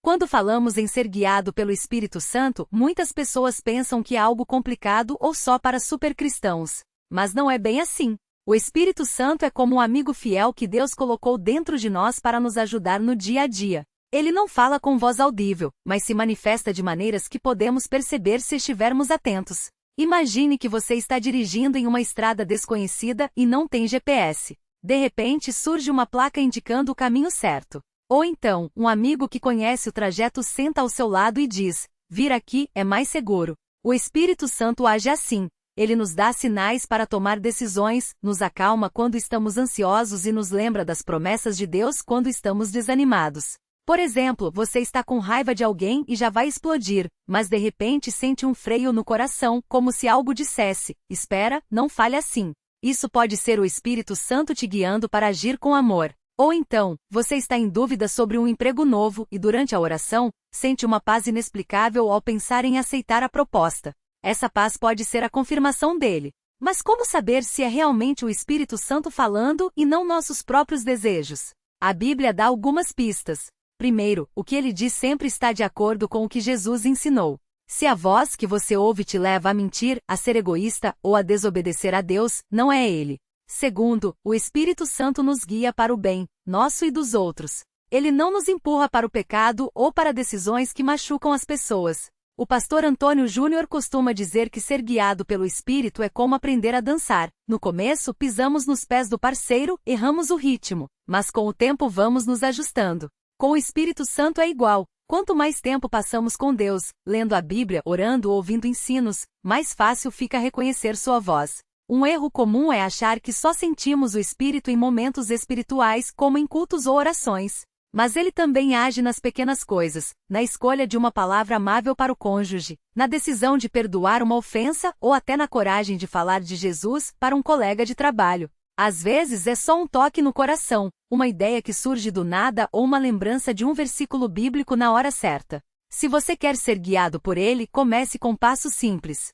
Quando falamos em ser guiado pelo Espírito Santo, muitas pessoas pensam que é algo complicado ou só para supercristãos. Mas não é bem assim. O Espírito Santo é como um amigo fiel que Deus colocou dentro de nós para nos ajudar no dia a dia. Ele não fala com voz audível, mas se manifesta de maneiras que podemos perceber se estivermos atentos. Imagine que você está dirigindo em uma estrada desconhecida e não tem GPS. De repente surge uma placa indicando o caminho certo. Ou então, um amigo que conhece o trajeto senta ao seu lado e diz: "Vir aqui é mais seguro." O Espírito Santo age assim. Ele nos dá sinais para tomar decisões, nos acalma quando estamos ansiosos e nos lembra das promessas de Deus quando estamos desanimados. Por exemplo, você está com raiva de alguém e já vai explodir, mas de repente sente um freio no coração, como se algo dissesse: "Espera, não fale assim." Isso pode ser o Espírito Santo te guiando para agir com amor. Ou então, você está em dúvida sobre um emprego novo e durante a oração, sente uma paz inexplicável ao pensar em aceitar a proposta. Essa paz pode ser a confirmação dele. Mas como saber se é realmente o Espírito Santo falando e não nossos próprios desejos? A Bíblia dá algumas pistas. Primeiro, o que ele diz sempre está de acordo com o que Jesus ensinou. Se a voz que você ouve te leva a mentir, a ser egoísta ou a desobedecer a Deus, não é ele. Segundo, o Espírito Santo nos guia para o bem, nosso e dos outros. Ele não nos empurra para o pecado ou para decisões que machucam as pessoas. O pastor Antônio Júnior costuma dizer que ser guiado pelo Espírito é como aprender a dançar. No começo, pisamos nos pés do parceiro, erramos o ritmo, mas com o tempo vamos nos ajustando. Com o Espírito Santo é igual. Quanto mais tempo passamos com Deus, lendo a Bíblia, orando ou ouvindo ensinos, mais fácil fica reconhecer sua voz. Um erro comum é achar que só sentimos o Espírito em momentos espirituais, como em cultos ou orações. Mas ele também age nas pequenas coisas, na escolha de uma palavra amável para o cônjuge, na decisão de perdoar uma ofensa ou até na coragem de falar de Jesus para um colega de trabalho. Às vezes é só um toque no coração, uma ideia que surge do nada ou uma lembrança de um versículo bíblico na hora certa. Se você quer ser guiado por ele, comece com passos simples.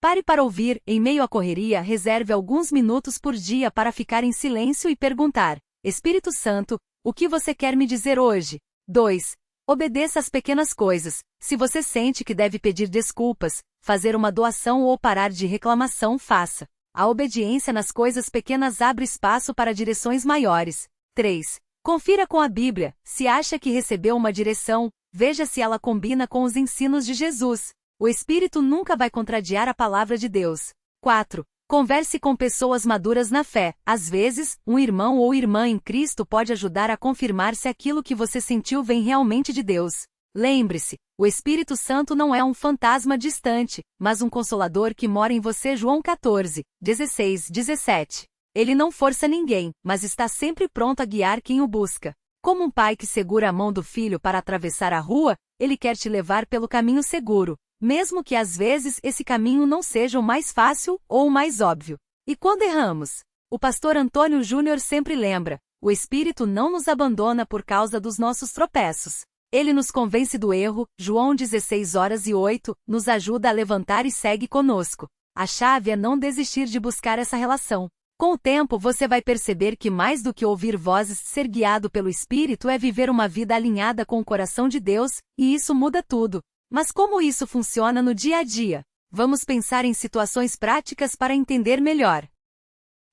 Pare para ouvir, em meio à correria, reserve alguns minutos por dia para ficar em silêncio e perguntar: Espírito Santo, o que você quer me dizer hoje? 2. Obedeça às pequenas coisas. Se você sente que deve pedir desculpas, fazer uma doação ou parar de reclamação, faça. A obediência nas coisas pequenas abre espaço para direções maiores. 3. Confira com a Bíblia. Se acha que recebeu uma direção, veja se ela combina com os ensinos de Jesus. O Espírito nunca vai contrariar a palavra de Deus. 4. Converse com pessoas maduras na fé. Às vezes, um irmão ou irmã em Cristo pode ajudar a confirmar se aquilo que você sentiu vem realmente de Deus. Lembre-se, o Espírito Santo não é um fantasma distante, mas um consolador que mora em você. João 14, 16, 17. Ele não força ninguém, mas está sempre pronto a guiar quem o busca. Como um pai que segura a mão do filho para atravessar a rua, ele quer te levar pelo caminho seguro, mesmo que às vezes esse caminho não seja o mais fácil ou o mais óbvio. E quando erramos? O pastor Antônio Júnior sempre lembra: o Espírito não nos abandona por causa dos nossos tropeços. Ele nos convence do erro. João 16:08, nos ajuda a levantar e segue conosco. A chave é não desistir de buscar essa relação. Com o tempo você vai perceber que mais do que ouvir vozes, ser guiado pelo Espírito é viver uma vida alinhada com o coração de Deus, e isso muda tudo. Mas como isso funciona no dia a dia? Vamos pensar em situações práticas para entender melhor.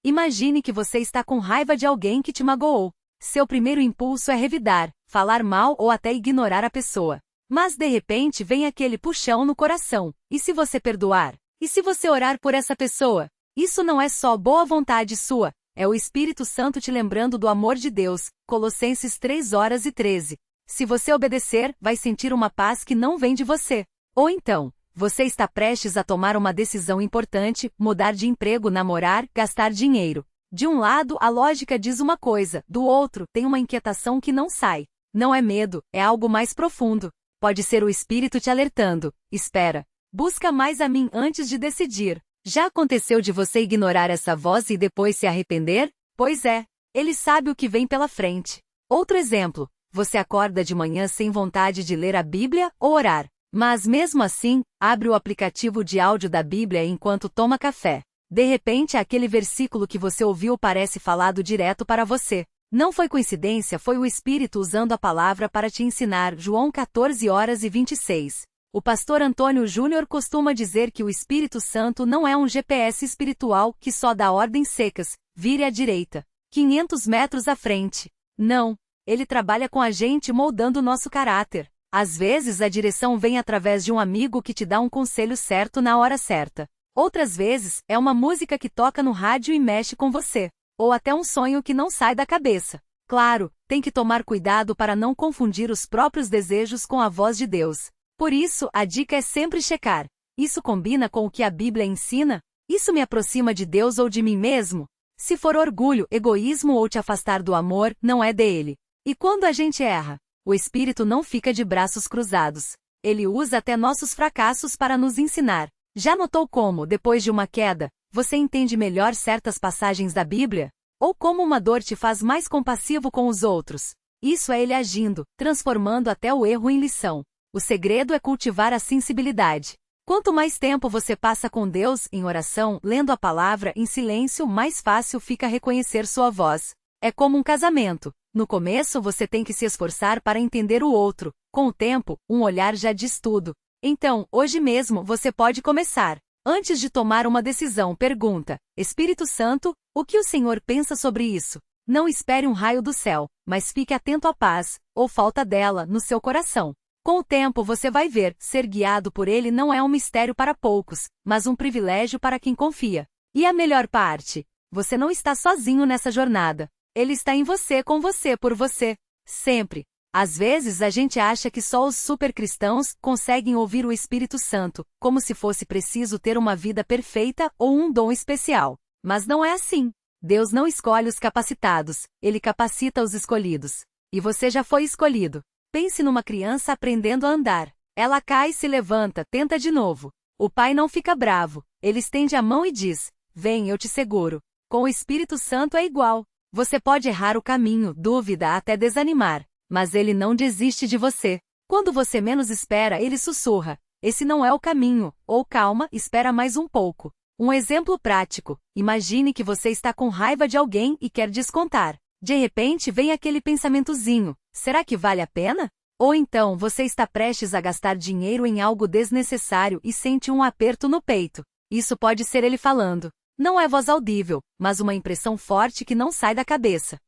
Imagine que você está com raiva de alguém que te magoou. Seu primeiro impulso é revidar, falar mal ou até ignorar a pessoa. Mas de repente vem aquele puxão no coração. E se você perdoar? E se você orar por essa pessoa? Isso não é só boa vontade sua, é o Espírito Santo te lembrando do amor de Deus. Colossenses 3:13. Se você obedecer, vai sentir uma paz que não vem de você. Ou então, você está prestes a tomar uma decisão importante, mudar de emprego, namorar, gastar dinheiro. De um lado, a lógica diz uma coisa, do outro, tem uma inquietação que não sai. Não é medo, é algo mais profundo. Pode ser o Espírito te alertando: espera, busca mais a mim antes de decidir. Já aconteceu de você ignorar essa voz e depois se arrepender? Pois é, ele sabe o que vem pela frente. Outro exemplo: você acorda de manhã sem vontade de ler a Bíblia ou orar, mas mesmo assim, abre o aplicativo de áudio da Bíblia enquanto toma café. De repente aquele versículo que você ouviu parece falado direto para você. Não foi coincidência, foi o Espírito usando a palavra para te ensinar. João 14:26. O pastor Antônio Júnior costuma dizer que o Espírito Santo não é um GPS espiritual que só dá ordens secas, vire à direita, 500 metros à frente. Não. Ele trabalha com a gente moldando nosso caráter. Às vezes a direção vem através de um amigo que te dá um conselho certo na hora certa. Outras vezes, é uma música que toca no rádio e mexe com você. Ou até um sonho que não sai da cabeça. Claro, tem que tomar cuidado para não confundir os próprios desejos com a voz de Deus. Por isso, a dica é sempre checar. Isso combina com o que a Bíblia ensina? Isso me aproxima de Deus ou de mim mesmo? Se for orgulho, egoísmo ou te afastar do amor, não é dele. E quando a gente erra? O Espírito não fica de braços cruzados. Ele usa até nossos fracassos para nos ensinar. Já notou como, depois de uma queda, você entende melhor certas passagens da Bíblia? Ou como uma dor te faz mais compassivo com os outros? Isso é ele agindo, transformando até o erro em lição. O segredo é cultivar a sensibilidade. Quanto mais tempo você passa com Deus, em oração, lendo a palavra, em silêncio, mais fácil fica reconhecer sua voz. É como um casamento. No começo você tem que se esforçar para entender o outro. Com o tempo, um olhar já diz tudo. Então, hoje mesmo você pode começar. Antes de tomar uma decisão, pergunta: Espírito Santo, o que o Senhor pensa sobre isso? Não espere um raio do céu, mas fique atento à paz, ou falta dela, no seu coração. Com o tempo você vai ver, ser guiado por ele não é um mistério para poucos, mas um privilégio para quem confia. E a melhor parte? Você não está sozinho nessa jornada. Ele está em você, com você, por você. Sempre. Às vezes a gente acha que só os supercristãos conseguem ouvir o Espírito Santo, como se fosse preciso ter uma vida perfeita ou um dom especial. Mas não é assim. Deus não escolhe os capacitados, ele capacita os escolhidos. E você já foi escolhido. Pense numa criança aprendendo a andar. Ela cai e se levanta, tenta de novo. O pai não fica bravo, ele estende a mão e diz: vem, eu te seguro. Com o Espírito Santo é igual. Você pode errar o caminho, dúvida, até desanimar. Mas ele não desiste de você. Quando você menos espera, ele sussurra: esse não é o caminho, ou calma, espera mais um pouco. Um exemplo prático: imagine que você está com raiva de alguém e quer descontar. De repente vem aquele pensamentozinho: será que vale a pena? Ou então você está prestes a gastar dinheiro em algo desnecessário e sente um aperto no peito. Isso pode ser ele falando. Não é voz audível, mas uma impressão forte que não sai da cabeça.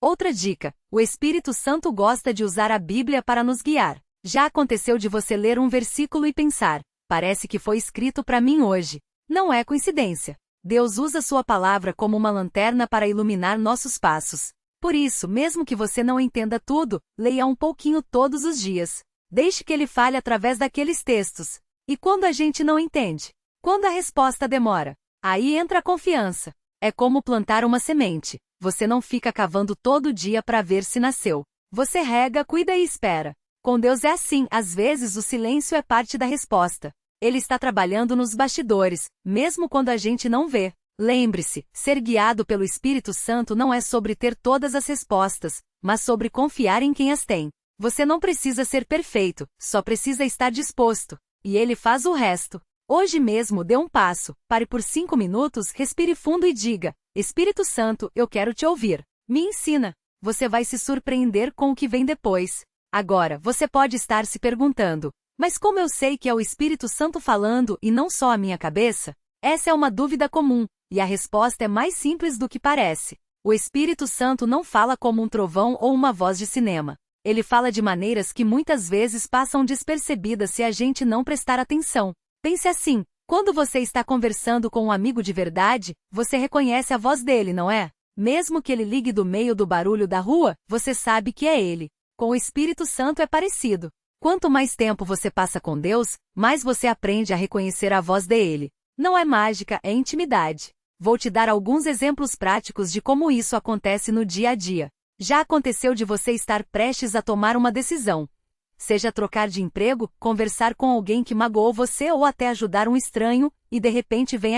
Outra dica: o Espírito Santo gosta de usar a Bíblia para nos guiar. Já aconteceu de você ler um versículo e pensar: parece que foi escrito para mim hoje. Não é coincidência. Deus usa sua palavra como uma lanterna para iluminar nossos passos. Por isso, mesmo que você não entenda tudo, leia um pouquinho todos os dias. Deixe que ele fale através daqueles textos. E quando a gente não entende? Quando a resposta demora? Aí entra a confiança. É como plantar uma semente. Você não fica cavando todo dia para ver se nasceu. Você rega, cuida e espera. Com Deus é assim, às vezes o silêncio é parte da resposta. Ele está trabalhando nos bastidores, mesmo quando a gente não vê. Lembre-se, ser guiado pelo Espírito Santo não é sobre ter todas as respostas, mas sobre confiar em quem as tem. Você não precisa ser perfeito, só precisa estar disposto. E ele faz o resto. Hoje mesmo dê um passo, pare por 5 minutos, respire fundo e diga: Espírito Santo, eu quero te ouvir. Me ensina. Você vai se surpreender com o que vem depois. Agora, você pode estar se perguntando: mas como eu sei que é o Espírito Santo falando e não só a minha cabeça? Essa é uma dúvida comum, e a resposta é mais simples do que parece. O Espírito Santo não fala como um trovão ou uma voz de cinema. Ele fala de maneiras que muitas vezes passam despercebidas se a gente não prestar atenção. Pense assim: quando você está conversando com um amigo de verdade, você reconhece a voz dele, não é? Mesmo que ele ligue do meio do barulho da rua, você sabe que é ele. Com o Espírito Santo é parecido. Quanto mais tempo você passa com Deus, mais você aprende a reconhecer a voz dele. Não é mágica, é intimidade. Vou te dar alguns exemplos práticos de como isso acontece no dia a dia. Já aconteceu de você estar prestes a tomar uma decisão. Seja trocar de emprego, conversar com alguém que magoou você ou até ajudar um estranho, e de repente vem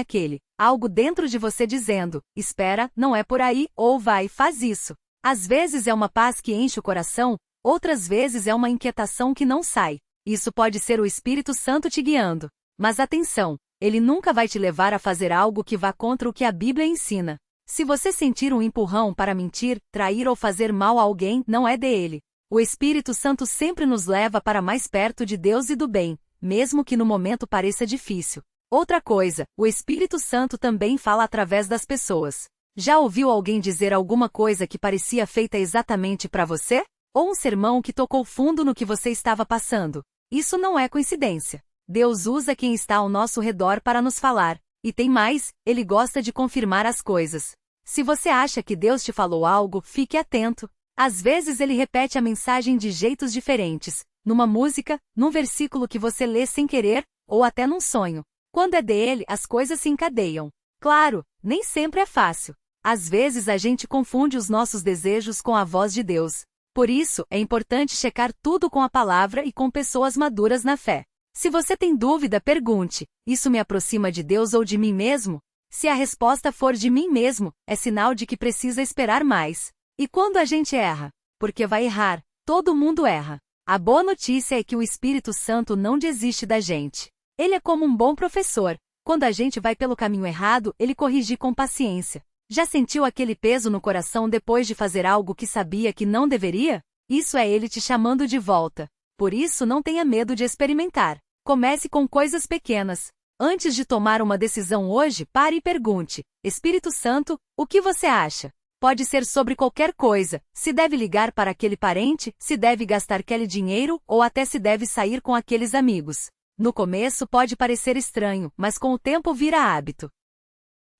algo dentro de você dizendo: espera, não é por aí, ou vai, faz isso. Às vezes é uma paz que enche o coração, outras vezes é uma inquietação que não sai. Isso pode ser o Espírito Santo te guiando. Mas atenção, ele nunca vai te levar a fazer algo que vá contra o que a Bíblia ensina. Se você sentir um empurrão para mentir, trair ou fazer mal a alguém, não é dele. O Espírito Santo sempre nos leva para mais perto de Deus e do bem, mesmo que no momento pareça difícil. Outra coisa, o Espírito Santo também fala através das pessoas. Já ouviu alguém dizer alguma coisa que parecia feita exatamente para você? Ou um sermão que tocou fundo no que você estava passando? Isso não é coincidência. Deus usa quem está ao nosso redor para nos falar. E tem mais, Ele gosta de confirmar as coisas. Se você acha que Deus te falou algo, fique atento. Às vezes Ele repete a mensagem de jeitos diferentes, numa música, num versículo que você lê sem querer, ou até num sonho. Quando é dele, as coisas se encadeiam. Claro, nem sempre é fácil. Às vezes a gente confunde os nossos desejos com a voz de Deus. Por isso, é importante checar tudo com a palavra e com pessoas maduras na fé. Se você tem dúvida, pergunte: isso me aproxima de Deus ou de mim mesmo? Se a resposta for de mim mesmo, é sinal de que precisa esperar mais. E quando a gente erra? Porque vai errar. Todo mundo erra. A boa notícia é que o Espírito Santo não desiste da gente. Ele é como um bom professor. Quando a gente vai pelo caminho errado, ele corrige com paciência. Já sentiu aquele peso no coração depois de fazer algo que sabia que não deveria? Isso é ele te chamando de volta. Por isso, não tenha medo de experimentar. Comece com coisas pequenas. Antes de tomar uma decisão hoje, pare e pergunte: Espírito Santo, o que você acha? Pode ser sobre qualquer coisa, se deve ligar para aquele parente, se deve gastar aquele dinheiro, ou até se deve sair com aqueles amigos. No começo pode parecer estranho, mas com o tempo vira hábito.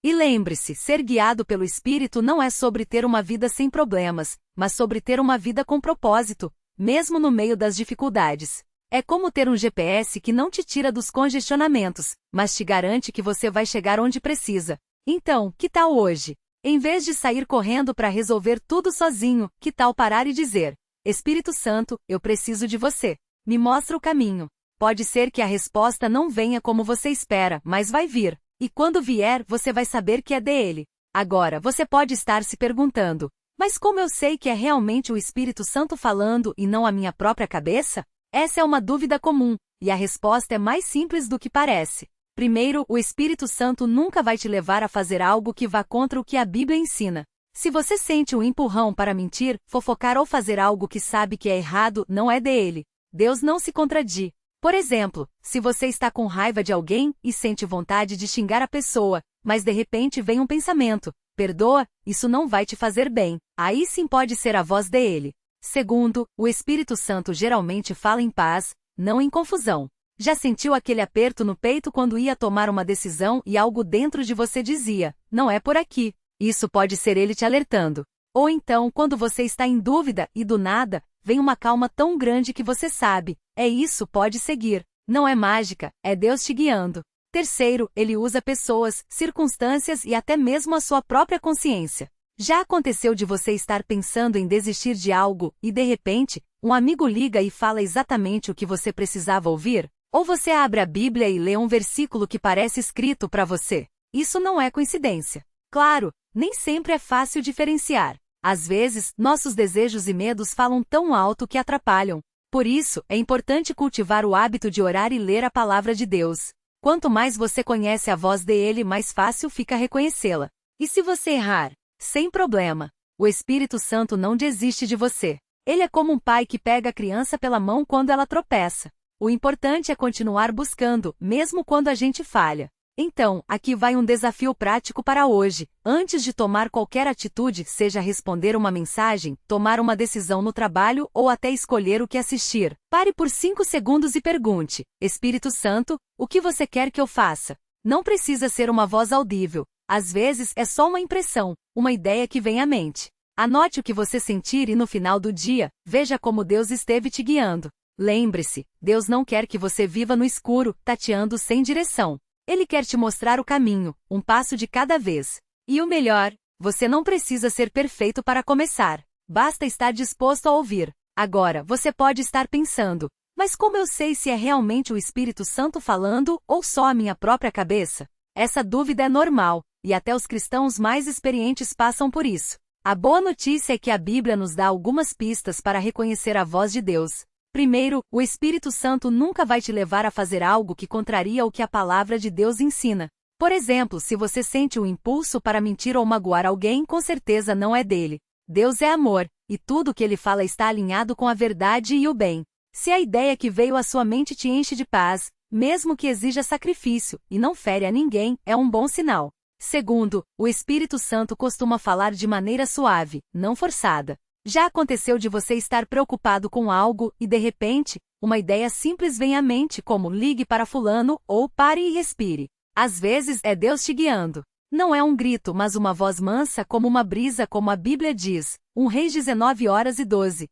E lembre-se, ser guiado pelo Espírito não é sobre ter uma vida sem problemas, mas sobre ter uma vida com propósito, mesmo no meio das dificuldades. É como ter um GPS que não te tira dos congestionamentos, mas te garante que você vai chegar onde precisa. Então, que tal hoje? Em vez de sair correndo para resolver tudo sozinho, que tal parar e dizer: Espírito Santo, eu preciso de você. Me mostra o caminho. Pode ser que a resposta não venha como você espera, mas vai vir. E quando vier, você vai saber que é dele. Agora, você pode estar se perguntando: mas como eu sei que é realmente o Espírito Santo falando e não a minha própria cabeça? Essa é uma dúvida comum, e a resposta é mais simples do que parece. Primeiro, o Espírito Santo nunca vai te levar a fazer algo que vá contra o que a Bíblia ensina. Se você sente um empurrão para mentir, fofocar ou fazer algo que sabe que é errado, não é dele. Deus não se contradiz. Por exemplo, se você está com raiva de alguém e sente vontade de xingar a pessoa, mas de repente vem um pensamento: perdoa, isso não vai te fazer bem. Aí sim pode ser a voz dele. Segundo, o Espírito Santo geralmente fala em paz, não em confusão. Já sentiu aquele aperto no peito quando ia tomar uma decisão e algo dentro de você dizia: não é por aqui? Isso pode ser ele te alertando. Ou então, quando você está em dúvida e do nada, vem uma calma tão grande que você sabe: é isso, pode seguir. Não é mágica, é Deus te guiando. Terceiro, ele usa pessoas, circunstâncias e até mesmo a sua própria consciência. Já aconteceu de você estar pensando em desistir de algo e, de repente, um amigo liga e fala exatamente o que você precisava ouvir? Ou você abre a Bíblia e lê um versículo que parece escrito para você? Isso não é coincidência. Claro, nem sempre é fácil diferenciar. Às vezes, nossos desejos e medos falam tão alto que atrapalham. Por isso, é importante cultivar o hábito de orar e ler a palavra de Deus. Quanto mais você conhece a voz dele, mais fácil fica reconhecê-la. E se você errar? Sem problema. O Espírito Santo não desiste de você. Ele é como um pai que pega a criança pela mão quando ela tropeça. O importante é continuar buscando, mesmo quando a gente falha. Então, aqui vai um desafio prático para hoje. Antes de tomar qualquer atitude, seja responder uma mensagem, tomar uma decisão no trabalho ou até escolher o que assistir, pare por 5 segundos e pergunte: Espírito Santo, o que você quer que eu faça? Não precisa ser uma voz audível. Às vezes é só uma impressão, uma ideia que vem à mente. Anote o que você sentir e no final do dia, veja como Deus esteve te guiando. Lembre-se, Deus não quer que você viva no escuro, tateando sem direção. Ele quer te mostrar o caminho, um passo de cada vez. E o melhor, você não precisa ser perfeito para começar. Basta estar disposto a ouvir. Agora, você pode estar pensando: mas como eu sei se é realmente o Espírito Santo falando ou só a minha própria cabeça? Essa dúvida é normal, e até os cristãos mais experientes passam por isso. A boa notícia é que a Bíblia nos dá algumas pistas para reconhecer a voz de Deus. Primeiro, o Espírito Santo nunca vai te levar a fazer algo que contraria o que a palavra de Deus ensina. Por exemplo, se você sente um impulso para mentir ou magoar alguém, com certeza não é dele. Deus é amor, e tudo o que ele fala está alinhado com a verdade e o bem. Se a ideia que veio à sua mente te enche de paz, mesmo que exija sacrifício, e não fere a ninguém, é um bom sinal. Segundo, o Espírito Santo costuma falar de maneira suave, não forçada. Já aconteceu de você estar preocupado com algo e, de repente, uma ideia simples vem à mente como ligue para fulano ou pare e respire. Às vezes é Deus te guiando. Não é um grito, mas uma voz mansa como uma brisa, como a Bíblia diz. 1 Reis 19:12.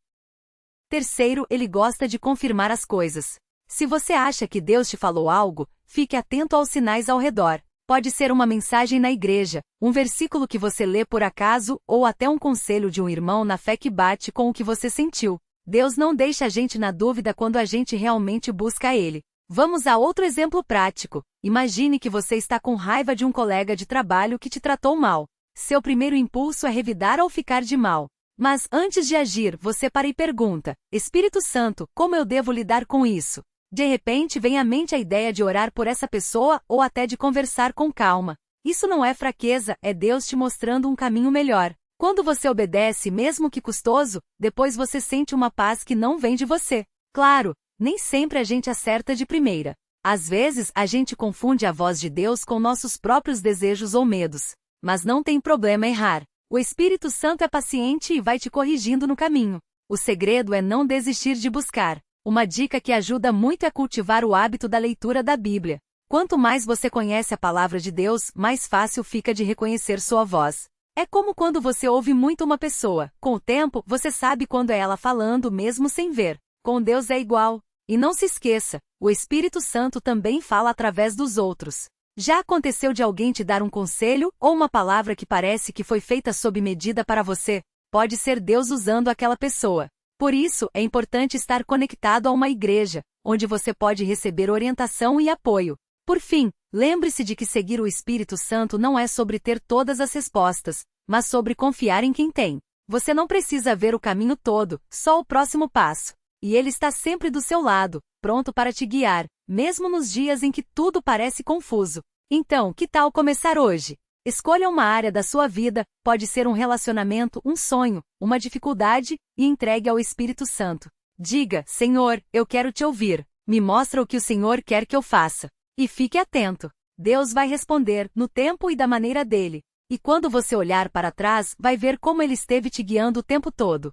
Terceiro, ele gosta de confirmar as coisas. Se você acha que Deus te falou algo, fique atento aos sinais ao redor. Pode ser uma mensagem na igreja, um versículo que você lê por acaso, ou até um conselho de um irmão na fé que bate com o que você sentiu. Deus não deixa a gente na dúvida quando a gente realmente busca Ele. Vamos a outro exemplo prático. Imagine que você está com raiva de um colega de trabalho que te tratou mal. Seu primeiro impulso é revidar ou ficar de mal. Mas, antes de agir, você para e pergunta: Espírito Santo, como eu devo lidar com isso? De repente vem à mente a ideia de orar por essa pessoa ou até de conversar com calma. Isso não é fraqueza, é Deus te mostrando um caminho melhor. Quando você obedece, mesmo que custoso, depois você sente uma paz que não vem de você. Claro, nem sempre a gente acerta de primeira. Às vezes a gente confunde a voz de Deus com nossos próprios desejos ou medos. Mas não tem problema errar. O Espírito Santo é paciente e vai te corrigindo no caminho. O segredo é não desistir de buscar. Uma dica que ajuda muito é cultivar o hábito da leitura da Bíblia. Quanto mais você conhece a palavra de Deus, mais fácil fica de reconhecer sua voz. É como quando você ouve muito uma pessoa. Com o tempo, você sabe quando é ela falando mesmo sem ver. Com Deus é igual. E não se esqueça, o Espírito Santo também fala através dos outros. Já aconteceu de alguém te dar um conselho ou uma palavra que parece que foi feita sob medida para você? Pode ser Deus usando aquela pessoa. Por isso, é importante estar conectado a uma igreja, onde você pode receber orientação e apoio. Por fim, lembre-se de que seguir o Espírito Santo não é sobre ter todas as respostas, mas sobre confiar em quem tem. Você não precisa ver o caminho todo, só o próximo passo. E Ele está sempre do seu lado, pronto para te guiar, mesmo nos dias em que tudo parece confuso. Então, que tal começar hoje? Escolha uma área da sua vida, pode ser um relacionamento, um sonho, uma dificuldade, e entregue ao Espírito Santo. Diga: Senhor, eu quero te ouvir. Me mostra o que o Senhor quer que eu faça. E fique atento. Deus vai responder, no tempo e da maneira dele. E quando você olhar para trás, vai ver como Ele esteve te guiando o tempo todo.